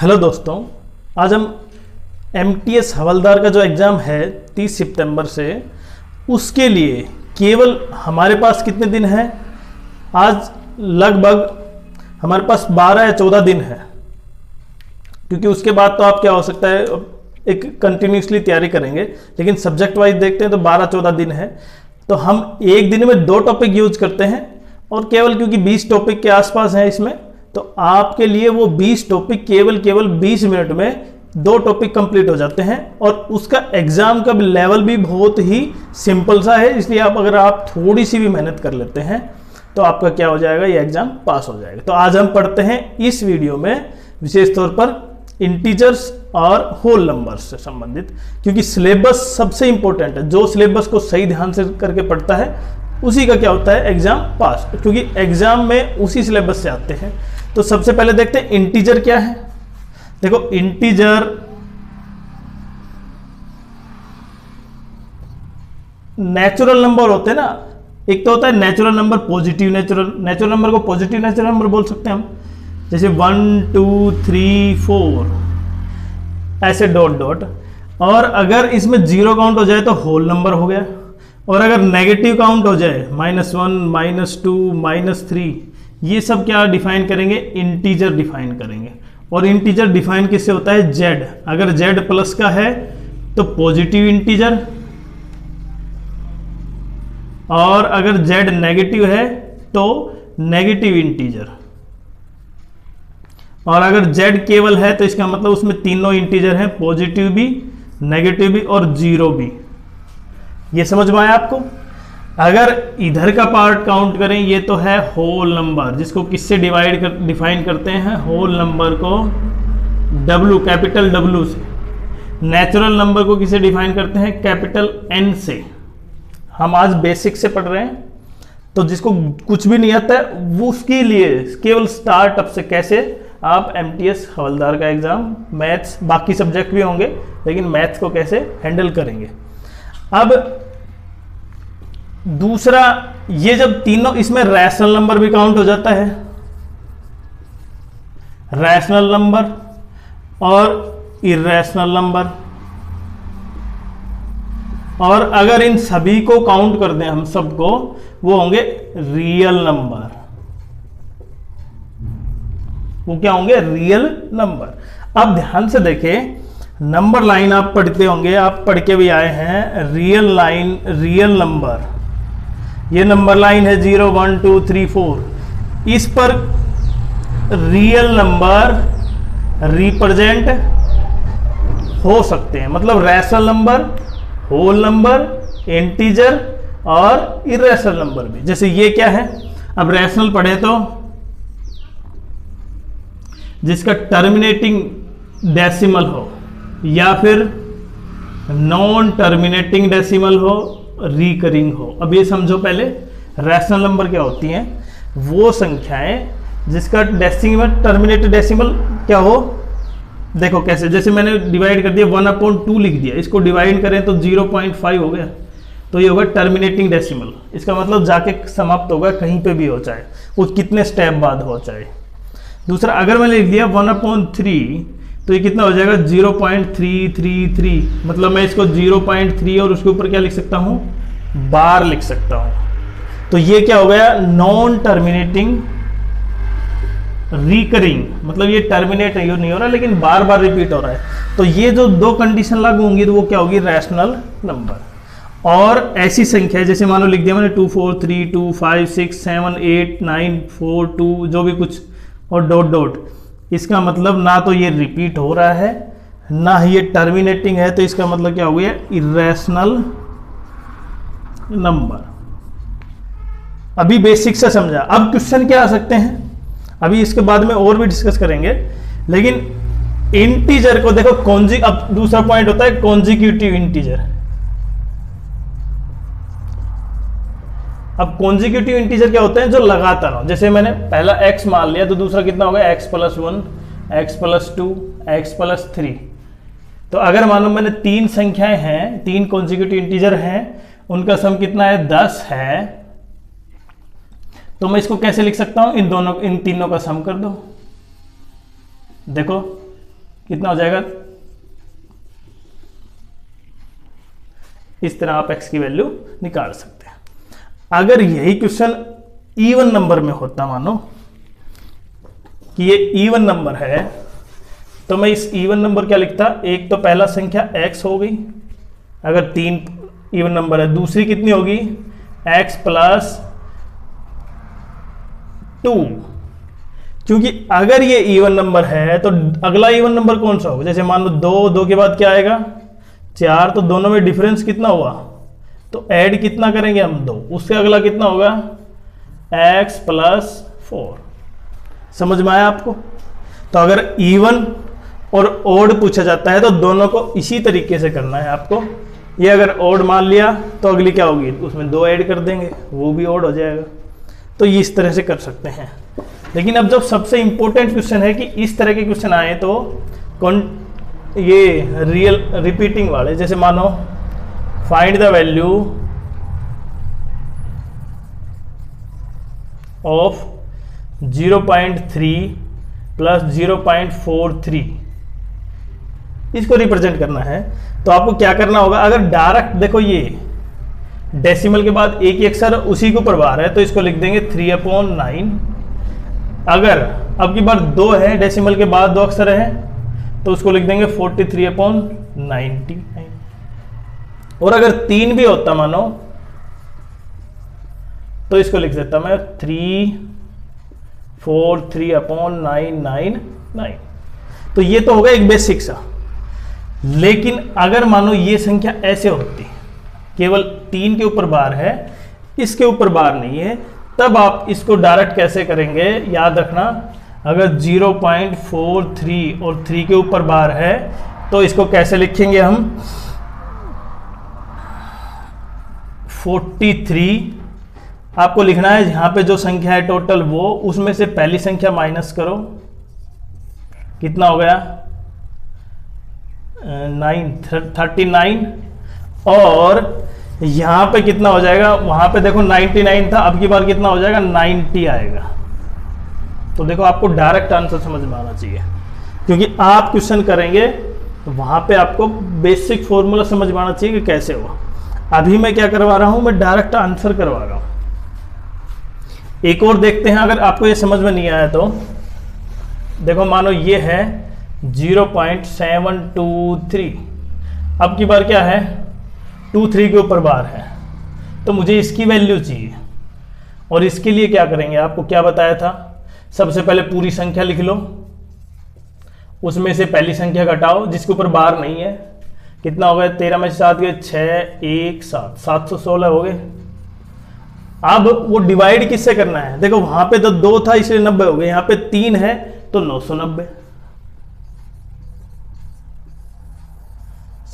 Hello दोस्तों, आज हम MTS हवलदार का जो एग्ज़ाम है 30 सितंबर से, उसके लिए केवल हमारे पास कितने दिन हैं? आज लगभग हमारे पास 12 या 14 दिन है, क्योंकि उसके बाद तो आप क्या हो सकता है एक कंटिन्यूसली तैयारी करेंगे, लेकिन सब्जेक्ट वाइज देखते हैं तो 12-14 दिन है। तो हम एक दिन में 2 टॉपिक यूज करते हैं और केवल क्योंकि 20 टॉपिक के आसपास है इसमें, तो आपके लिए वो 20 टॉपिक केवल 20 मिनट में 2 टॉपिक कंप्लीट हो जाते हैं। और उसका एग्जाम का लेवल भी बहुत ही सिंपल सा है, इसलिए अगर आप थोड़ी सी भी मेहनत कर लेते हैं तो आपका क्या हो जाएगा, ये एग्जाम पास हो जाएगा। तो आज हम पढ़ते हैं इस वीडियो में विशेष तौर पर इंटीजर्स और होल नंबर्स से संबंधित, क्योंकि सिलेबस सबसे इंपॉर्टेंट है। जो सिलेबस को सही ध्यान से करके पढ़ता है उसी का क्या होता है, एग्जाम पास, क्योंकि एग्जाम में उसी सिलेबस से आते हैं। तो सबसे पहले देखते हैं इंटीजर क्या है। देखो, इंटीजर नेचुरल नंबर होते हैं ना, एक तो होता है natural number, positive natural number को पॉजिटिव नेचुरल नंबर बोल सकते हैं हम, जैसे 1 2 3 4 ऐसे डॉट डॉट। और अगर इसमें 0 काउंट हो जाए तो होल नंबर हो गया, और अगर नेगेटिव काउंट हो जाए -1 -2 -3, ये सब क्या डिफाइन करेंगे, इंटीजर डिफाइन करेंगे। और इंटीजर डिफाइन किससे होता है, जेड। अगर जेड प्लस का है तो पॉजिटिव इंटीजर, और अगर जेड नेगेटिव है तो नेगेटिव इंटीजर। और अगर जेड केवल है तो इसका मतलब उसमें तीनों इंटीजर हैं, पॉजिटिव भी, नेगेटिव भी और 0 भी। ये समझ में आया आपको? अगर इधर का पार्ट काउंट करें, ये तो है होल नंबर, जिसको किससे डिफाइन करते हैं, होल नंबर को W, कैपिटल W से। नेचुरल नंबर को किससे डिफाइन करते हैं, कैपिटल N से। हम आज बेसिक से पढ़ रहे हैं, तो जिसको कुछ भी नहीं आता है वो उसके लिए केवल स्टार्टअप से कैसे आप MTS हवलदार का एग्जाम, मैथ्स, बाकी सब्जेक्ट भी होंगे, लेकिन मैथ्स को कैसे हैंडल करेंगे। अब दूसरा, ये जब तीनों, इसमें रैशनल नंबर भी काउंट हो जाता है, रैशनल नंबर और इर्रेशनल नंबर। और अगर इन सभी को काउंट कर दें हम सबको, वो होंगे रियल नंबर। वो क्या होंगे, रियल नंबर। अब ध्यान से देखें, नंबर लाइन आप पढ़ते होंगे, आप पढ़ के भी आए हैं, रियल लाइन, रियल नंबर। ये नंबर लाइन है 0 1 2 3 4। इस पर रियल नंबर रिप्रेजेंट हो सकते हैं, मतलब rational number, whole number, integer और इर्रेशनल नंबर भी। जैसे ये क्या है, अब रैशनल पढ़े तो जिसका टर्मिनेटिंग डेसिमल हो, या फिर नॉन टर्मिनेटिंग डेसिमल हो, रिकरिंग हो। अब ये समझो पहले, रैशनल नंबर क्या होती हैं, वो संख्याएं जिसका डेसिमल, टर्मिनेटेड डेसिमल क्या हो। देखो कैसे, जैसे मैंने डिवाइड कर दिया, 1/2 लिख दिया, इसको डिवाइड करें तो 0.5 हो गया, तो ये होगा टर्मिनेटिंग डेसिमल। इसका मतलब जाके समाप्त होगा, कहीं पे भी हो, चाहे वो कितने स्टेप बाद हो चाहे। दूसरा, अगर मैंने लिख दिया 1/3, तो ये कितना हो जाएगा, 0.333, मतलब मैं इसको 0.3 और उसके ऊपर क्या लिख सकता हूं, बार लिख सकता हूं। तो ये क्या हो गया, नॉन टर्मिनेटिंग रिकरिंग, मतलब ये टर्मिनेट नहीं हो रहा, लेकिन बार बार रिपीट हो रहा है। तो ये जो 2 कंडीशन लागू होंगी तो वो क्या होगी, रैशनल नंबर। और ऐसी संख्या जैसे मान लो लिख दिया मैंने 2 4 3 2 5 6 7 8 9 4 2, जो भी कुछ, और डॉट डॉट, इसका मतलब ना तो ये रिपीट हो रहा है, ना ये टर्मिनेटिंग है, तो इसका मतलब क्या हो गया, इर्रेशनल नंबर। अभी बेसिक से समझा। अब क्वेश्चन क्या आ सकते हैं, अभी इसके बाद में और भी डिस्कस करेंगे, लेकिन इंटीजर को देखो, अब दूसरा पॉइंट होता है कॉन्जिक्यूटिव इंटीजर। अब कॉन्जिक्यूटिव इंटीजर क्या होते हैं, जो लगातार हो। जैसे मैंने पहला x मान लिया, तो दूसरा कितना होगा, x + 1, x + 2, x + 3। तो अगर मान लो मैंने 3 संख्याएं हैं, 3 कॉन्जिक्यूटिव इंटीजर हैं, उनका सम कितना है, 10 है, तो मैं इसको कैसे लिख सकता हूं, इन तीनों का सम कर दो। देखो कितना हो जाएगा, इस तरह आप x की वैल्यू निकाल सकते हैं। अगर यही क्वेश्चन इवन नंबर में होता, मानो कि ये इवन नंबर है, तो मैं इस इवन नंबर क्या लिखता, एक तो पहला संख्या x हो गई, अगर 3 इवन नंबर है, दूसरी कितनी होगी x प्लस 2, क्योंकि अगर ये इवन नंबर है तो अगला इवन नंबर कौन सा होगा, जैसे मान लो 2 के बाद क्या आएगा 4, तो दोनों में डिफरेंस कितना हुआ, तो ऐड कितना करेंगे हम 2, उससे अगला कितना होगा x प्लस 4। समझ में आया आपको। तो अगर इवन और ओड पूछा जाता है तो दोनों को इसी तरीके से करना है आपको। ये अगर ओड मान लिया तो अगली क्या होगी, उसमें 2 ऐड कर देंगे, वो भी ओड हो जाएगा। तो ये इस तरह से कर सकते हैं। लेकिन अब जब सबसे इंपॉर्टेंट क्वेश्चन है कि इस तरह के क्वेश्चन आए तो ये रियल रिपीटिंग वाले, जैसे मानो find the value of 0.3 plus 0.43, इसको रिप्रेजेंट करना है। तो आपको क्या करना होगा, अगर डायरेक्ट देखो ये डेसिमल के बाद एक ही अक्षर उसी के ऊपर बार है तो इसको लिख देंगे 3/9। अगर अब की बार 2 है, डेसिमल के बाद 2 अक्षर हैं तो उसको लिख देंगे 43/99। और अगर 3 भी होता मानो तो इसको लिख देता मैं 343/999। तो ये तो होगा एक बेसिक सा। लेकिन अगर मानो ये संख्या ऐसे होती, केवल 3 के ऊपर बार है, इसके ऊपर बार नहीं है, तब आप इसको डायरेक्ट कैसे करेंगे, याद रखना, अगर 0.43 और 3 के ऊपर बार है तो इसको कैसे लिखेंगे हम, 43 आपको लिखना है, यहां पे जो संख्या है टोटल वो, उसमें से पहली संख्या माइनस करो, कितना हो गया 39, और यहां पे कितना हो जाएगा, वहां पे देखो 99 था, अब की बार कितना हो जाएगा 90 आएगा। तो देखो आपको डायरेक्ट आंसर समझ में आना चाहिए, क्योंकि आप क्वेश्चन करेंगे तो वहां पे आपको बेसिक फॉर्मूला समझ में आना चाहिए कि कैसे हुआ। अभी मैं क्या करवा रहा हूं, मैं डायरेक्ट आंसर करवा रहा हूं। एक और देखते हैं, अगर आपको ये समझ में नहीं आया तो देखो, मानो ये है 0.723, अब की बार क्या है 23 के ऊपर बार है, तो मुझे इसकी वैल्यू चाहिए। और इसके लिए क्या करेंगे, आपको क्या बताया था, सबसे पहले पूरी संख्या लिख लो, उसमें से पहली संख्या घटाओ जिसके ऊपर बार नहीं है, कितना हो गया 13 में से 7 गए 6, 1, 7, 716 हो गए। अब वो डिवाइड किससे करना है, देखो वहां पे तो 2 था इसलिए 90 हो गए, यहां पे 3 है तो 990।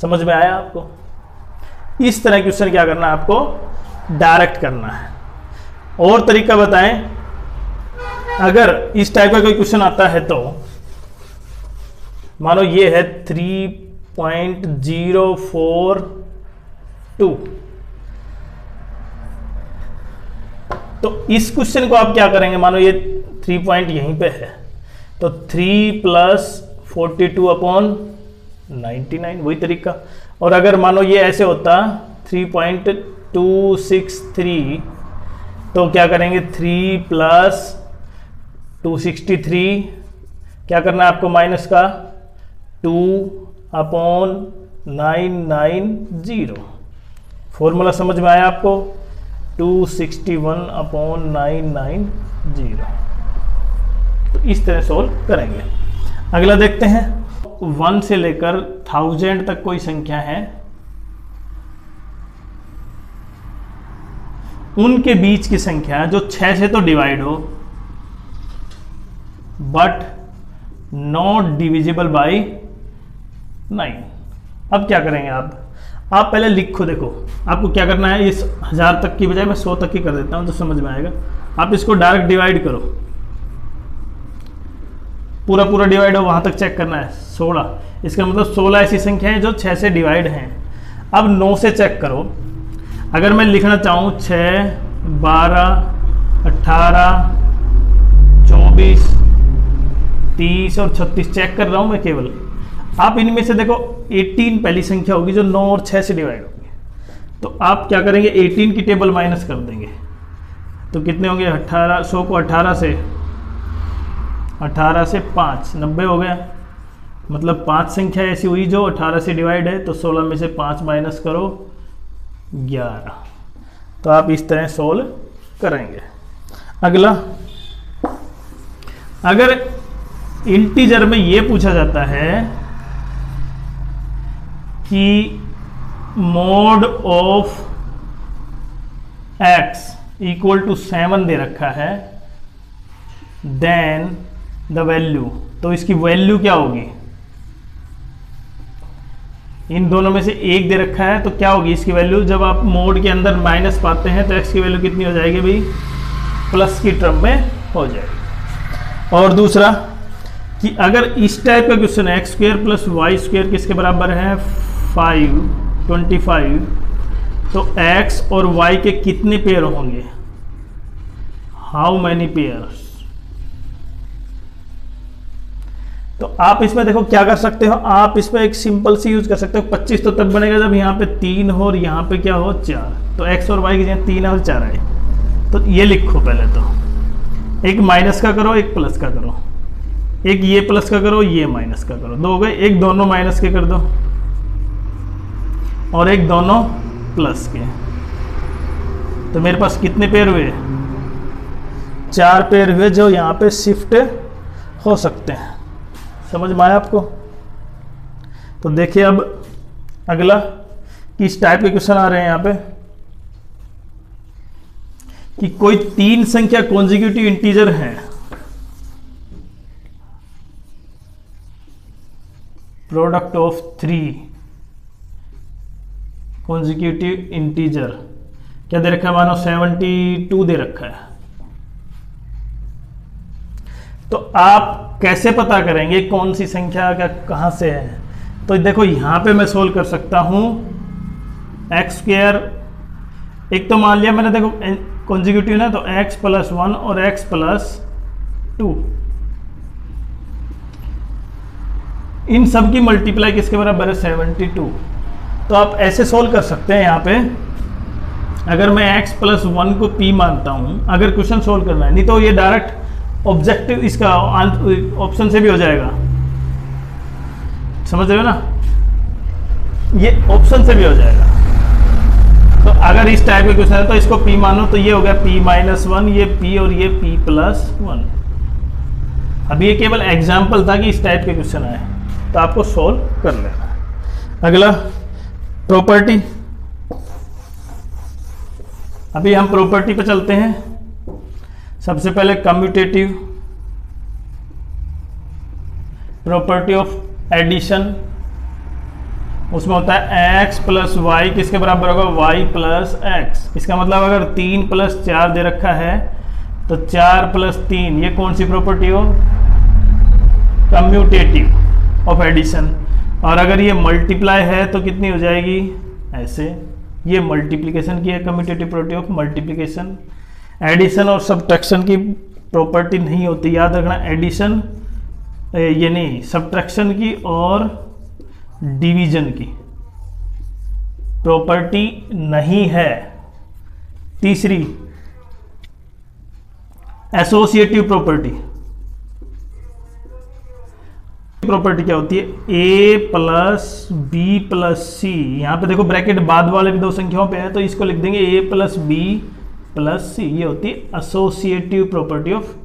समझ में आया आपको। इस तरह क्वेश्चन क्या करना है आपको, डायरेक्ट करना है। और तरीका बताएं, अगर इस टाइप का कोई क्वेश्चन आता है तो मानो ये है 3.042, तो इस क्वेश्चन को आप क्या करेंगे, मानो ये 3 पॉइंट यहीं पे है तो 3 + 42/99, वही तरीका। और अगर मानो ये ऐसे होता 3.263, तो क्या करेंगे 3 + 263, क्या करना है आपको माइनस का 2/990। फॉर्मूला समझ में आया आपको, 261/990। तो इस तरह सोल्व करेंगे। अगला देखते हैं, 1 से लेकर 1000 तक कोई संख्या है, उनके बीच की संख्या जो 6 से तो डिवाइड हो बट नॉट डिविजिबल बाय 9। अब क्या करेंगे आप पहले लिखो, देखो आपको क्या करना है, इस 1000 तक की बजाय मैं 100 तक की कर देता हूं तो समझ में आएगा। आप इसको डायरेक्ट डिवाइड करो, पूरा डिवाइड हो वहां तक चेक करना है 16, इसका मतलब 16 ऐसी संख्या है जो 6 से डिवाइड हैं। अब 9 से चेक करो, अगर मैं लिखना चाहूँ 6, 12, 18, 24, 30 और 36 चेक कर रहा हूँ मैं केवल। आप इनमें से देखो 18 पहली संख्या होगी जो 9 और 6 से डिवाइड होगी, तो आप क्या करेंगे 18 की टेबल माइनस कर देंगे, तो कितने होंगे 18, 100 को 18 से 5 90 हो गया। मतलब 5 संख्या ऐसी हुई जो 18 से डिवाइड है, तो 16 में से 5 माइनस करो 11। तो आप इस तरह सोल्व करेंगे। अगला, अगर इंटीजर में ये पूछा जाता है कि mod of x equal to 7 दे रखा है, देन द वैल्यू, तो इसकी वैल्यू क्या होगी? इन दोनों में से एक दे रखा है तो क्या होगी इसकी वैल्यू? जब आप मोड के अंदर माइनस पाते हैं तो x की वैल्यू कितनी हो जाएगी भाई? प्लस की टर्म में हो जाएगी। और दूसरा कि अगर इस टाइप का क्वेश्चन है x square plus y square किसके बराबर है? 25, तो x और y के कितने पेयर होंगे? How many pairs? तो आप इसमें देखो क्या कर सकते हो, आप इसमें एक सिंपल सी यूज कर सकते हो। 25 तो तब बनेगा जब यहाँ पे 3 हो और यहाँ पे क्या हो 4, तो x और y की जगह 3 और 4 आए। तो ये लिखो पहले, तो एक माइनस का करो एक प्लस का करो, एक ये प्लस का करो ये माइनस का करो, दो हो गए। एक दोनों माइनस के कर दो और एक दोनों प्लस के, तो मेरे पास कितने पेयर हुए? 4 पेयर हुए जो यहाँ पे शिफ्ट हो सकते हैं। समझ में आया आपको? तो देखिए अब अगला, किस टाइप के क्वेश्चन आ रहे हैं यहाँ पे कि कोई 3 संख्या कॉन्जिक्यूटिव इंटीजर है, प्रोडक्ट ऑफ 3 कॉन्जिक्यूटिव इंटीजर, क्या दे रखा है? मानो 72 दे रखा है। तो आप कैसे पता करेंगे कौन सी संख्या का कहां से है? तो देखो यहां पे मैं सोल्व कर सकता हूं एक्स स्क्वायर, एक तो मान लिया मैंने, देखो कॉन्जिक्यूटिव ना, तो x प्लस 1 और x प्लस 2, इन सब की मल्टीप्लाई किसके बराबर है? 72। तो आप ऐसे सोल्व कर सकते हैं। यहाँ पे अगर मैं x प्लस 1 को p मानता हूं, अगर क्वेश्चन सोल्व करना है, नहीं तो ये डायरेक्ट ऑब्जेक्टिव इसका ऑप्शन से भी हो जाएगा। समझ रहे हो ना? ये ऑप्शन से भी हो जाएगा। तो अगर इस टाइप के क्वेश्चन है तो इसको p मानो, तो ये हो गया p माइनस 1, ये p और ये p प्लस 1। अब ये केवल एग्जाम्पल था कि इस टाइप के क्वेश्चन आए, तो आपको सोल्व कर लेना। अगला प्रॉपर्टी, अभी हम प्रॉपर्टी पे चलते हैं। सबसे पहले कम्यूटेटिव प्रॉपर्टी ऑफ एडिशन, उसमें होता है x प्लस वाई किसके बराबर होगा? y plus x। इसका मतलब अगर 3 प्लस 4 दे रखा है तो 4 प्लस 3, ये कौन सी प्रॉपर्टी हो? Commutative of addition. और अगर ये मल्टीप्लाई है तो कितनी हो जाएगी? ऐसे, ये मल्टीप्लिकेशन की है, commutative property of multiplication. Addition और सब्ट्रैक्शन की प्रॉपर्टी नहीं होती, याद रखना। एडिशन ये नहीं, सब्ट्रैक्शन की और डिवीजन की प्रॉपर्टी नहीं है। तीसरी एसोसिएटिव प्रॉपर्टी, प्रॉपर्टी क्या होती है? a प्लस बी प्लस सी, यहाँ पे देखो ब्रैकेट बाद वाले भी 2 संख्याओं पे है, तो इसको लिख देंगे a प्लस बी प्लस सी। ये होती है एसोसिएटिव प्रॉपर्टी ऑफ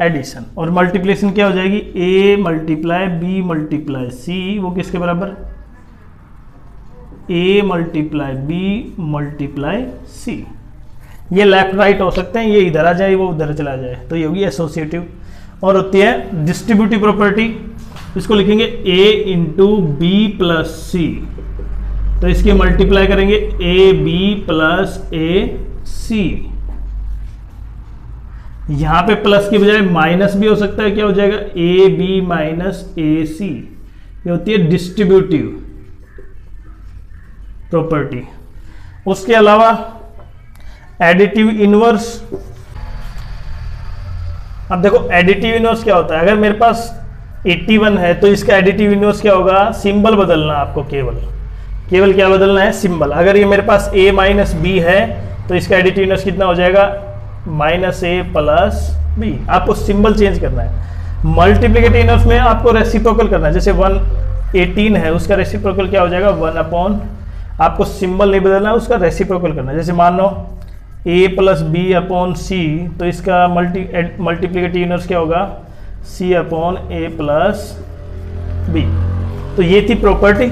एडिशन। और मल्टीप्लिकेशन क्या हो जाएगी? a multiply b multiply c, वो किसके बराबर? a multiply b multiply c। ये लेफ्ट राइट हो सकते हैं, ये इधर आ जाए वो उधर चला जाए, तो ये होगी एसोसिएटिव। और होती है डिस्ट्रीब्यूटिव प्रॉपर्टी, इसको लिखेंगे a इंटू बी प्लस सी, तो इसकी मल्टीप्लाई करेंगे ए बी प्लस ए सी। यहां पे प्लस की बजाय माइनस भी हो सकता है, क्या हो जाएगा? ए बी माइनस ए सी। ये होती है डिस्ट्रीब्यूटिव प्रॉपर्टी। उसके अलावा एडिटिव इनवर्स, अब देखो एडिटिव इनवर्स क्या होता है, अगर मेरे पास 81 है तो इसका एडिटिव इनवर्स क्या होगा, सिंबल बदलना आपको, केवल क्या बदलना है, सिंबल। अगर ये मेरे पास a माइनस बी है तो इसका एडिटिव इनवर्स कितना हो जाएगा, माइनस ए प्लस बी। आपको सिंबल चेंज करना है। मल्टीप्लिकेटिव इनवर्स में आपको रेसिप्रोकल करना है, जैसे 118 है उसका रेसिप्रोकल क्या हो जाएगा 1 अपॉन, आपको सिंबल नहीं बदलना, उसका रेसिप्रोकल करना है। जैसे मान लो a plus b upon c, तो इसका मल्टीप्लिकेटिव इनवर्स क्या होगा, c upon a plus b. तो ये थी प्रॉपर्टी।